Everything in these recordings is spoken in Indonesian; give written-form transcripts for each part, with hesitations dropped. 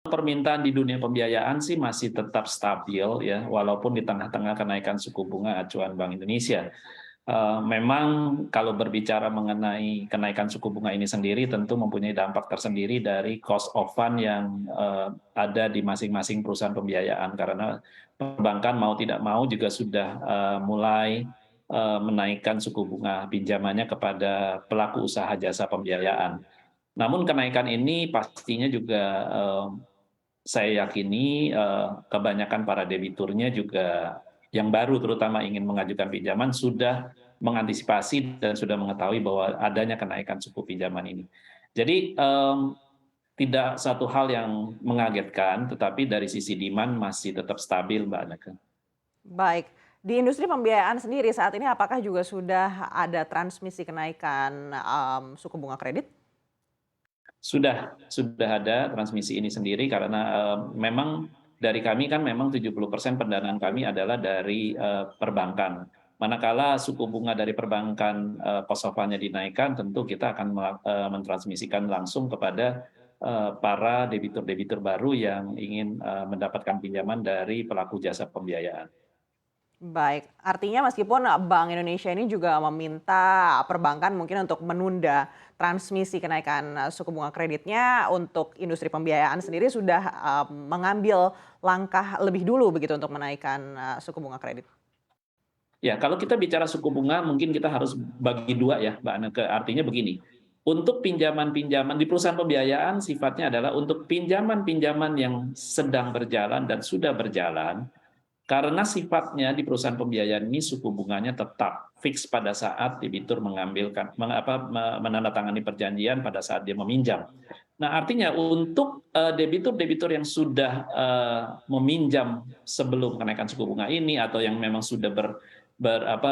permintaan di dunia pembiayaan sih masih tetap stabil ya, walaupun di tengah-tengah kenaikan suku bunga acuan Bank Indonesia. Memang kalau berbicara mengenai kenaikan suku bunga ini sendiri tentu mempunyai dampak tersendiri dari cost of fund yang ada di masing-masing perusahaan pembiayaan, karena perbankan mau tidak mau juga sudah mulai menaikkan suku bunga pinjamannya kepada pelaku usaha jasa pembiayaan. Namun kenaikan ini pastinya juga saya yakini kebanyakan para debiturnya juga yang baru terutama ingin mengajukan pinjaman sudah mengantisipasi dan sudah mengetahui bahwa adanya kenaikan suku pinjaman ini. Jadi tidak satu hal yang mengagetkan, tetapi dari sisi demand masih tetap stabil, Mbak Aneka. Baik, di industri pembiayaan sendiri saat ini apakah juga sudah ada transmisi kenaikan suku bunga kredit? Sudah ada transmisi ini sendiri karena memang dari kami kan memang 70% pendanaan kami adalah dari perbankan. Manakala suku bunga dari perbankan cost of fund-nya dinaikkan, tentu kita akan mentransmisikan langsung kepada para debitur-debitur baru yang ingin mendapatkan pinjaman dari pelaku jasa pembiayaan. Baik, artinya meskipun Bank Indonesia ini juga meminta perbankan mungkin untuk menunda transmisi kenaikan suku bunga kreditnya, untuk industri pembiayaan sendiri sudah mengambil langkah lebih dulu begitu untuk menaikkan suku bunga kredit. Ya, kalau kita bicara suku bunga, mungkin kita harus bagi dua ya, Mbak Aneke. Artinya begini, untuk pinjaman-pinjaman di perusahaan pembiayaan sifatnya adalah untuk pinjaman-pinjaman yang sedang berjalan dan sudah berjalan, karena sifatnya di perusahaan pembiayaan ini suku bunganya tetap fix pada saat debitur menandatangani perjanjian pada saat dia meminjam. Nah, artinya untuk debitur-debitur yang sudah meminjam sebelum kenaikan suku bunga ini atau yang memang sudah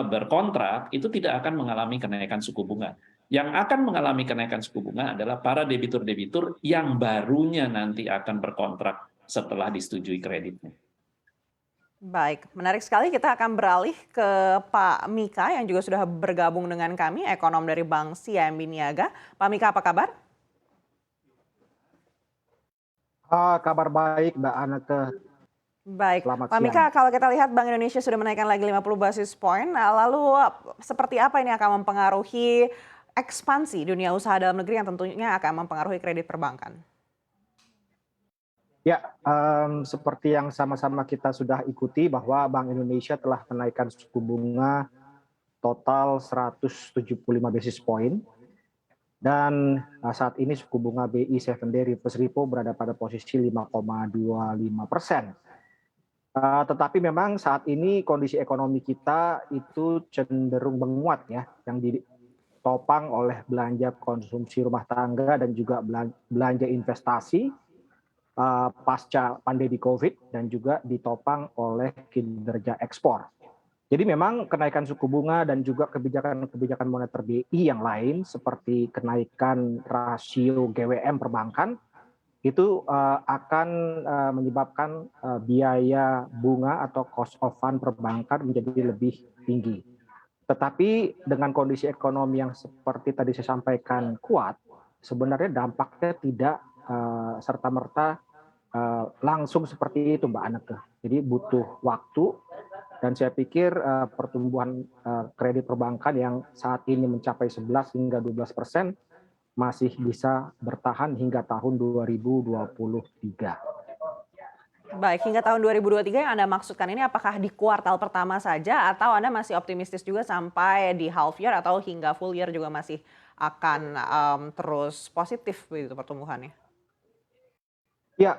berkontrak, itu tidak akan mengalami kenaikan suku bunga. Yang akan mengalami kenaikan suku bunga adalah para debitur-debitur yang barunya nanti akan berkontrak setelah disetujui kreditnya. Baik, menarik sekali. Kita akan beralih ke Pak Mika yang juga sudah bergabung dengan kami, ekonom dari Bank CIMB Niaga. Pak Mika, apa kabar? Kabar baik Mbak Aneke, Baik, selamat Pak siang. Mika, kalau kita lihat Bank Indonesia sudah menaikkan lagi 50 basis point, lalu seperti apa ini akan mempengaruhi ekspansi dunia usaha dalam negeri yang tentunya akan mempengaruhi kredit perbankan? Ya, seperti yang sama-sama kita sudah ikuti bahwa Bank Indonesia telah menaikkan suku bunga total 175 basis point dan saat ini suku bunga BI 7-day reverse repo berada pada posisi 5,25%. Tetapi memang saat ini kondisi ekonomi kita itu cenderung menguat ya, yang ditopang oleh belanja konsumsi rumah tangga dan juga belanja investasi pasca pandemi COVID dan juga ditopang oleh kinerja ekspor. Jadi memang kenaikan suku bunga dan juga kebijakan moneter BI yang lain seperti kenaikan rasio GWM perbankan itu akan menyebabkan biaya bunga atau cost of fund perbankan menjadi lebih tinggi. Tetapi dengan kondisi ekonomi yang seperti tadi saya sampaikan kuat, sebenarnya dampaknya tidak serta-merta langsung seperti itu Mbak Aneke. Jadi butuh waktu dan saya pikir pertumbuhan kredit perbankan yang saat ini mencapai 11 hingga 12% masih bisa bertahan hingga tahun 2023. Baik, hingga tahun 2023 yang Anda maksudkan ini apakah di kuartal pertama saja atau Anda masih optimistis juga sampai di half year atau hingga full year juga masih akan terus positif begitu pertumbuhannya? Ya,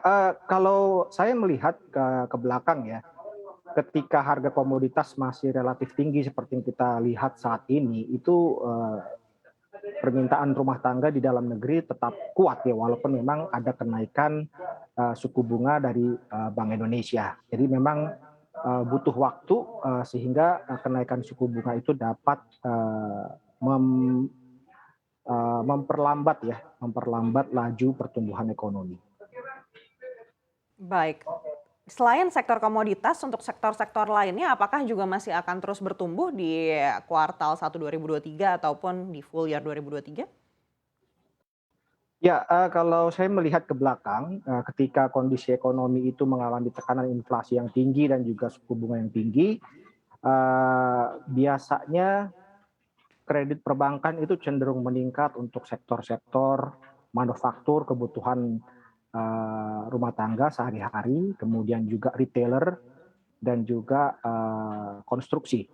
kalau saya melihat ke belakang ya, ketika harga komoditas masih relatif tinggi seperti yang kita lihat saat ini, itu permintaan rumah tangga di dalam negeri tetap kuat ya, walaupun memang ada kenaikan suku bunga dari Bank Indonesia. Jadi memang butuh waktu sehingga kenaikan suku bunga itu dapat memperlambat laju pertumbuhan ekonomi. Baik, selain sektor komoditas, untuk sektor-sektor lainnya apakah juga masih akan terus bertumbuh di kuartal 1 2023 ataupun di full year 2023? Ya, kalau saya melihat ke belakang, ketika kondisi ekonomi itu mengalami tekanan inflasi yang tinggi dan juga suku bunga yang tinggi, biasanya kredit perbankan itu cenderung meningkat untuk sektor-sektor manufaktur, kebutuhan rumah tangga sehari-hari, kemudian juga retailer dan juga konstruksi.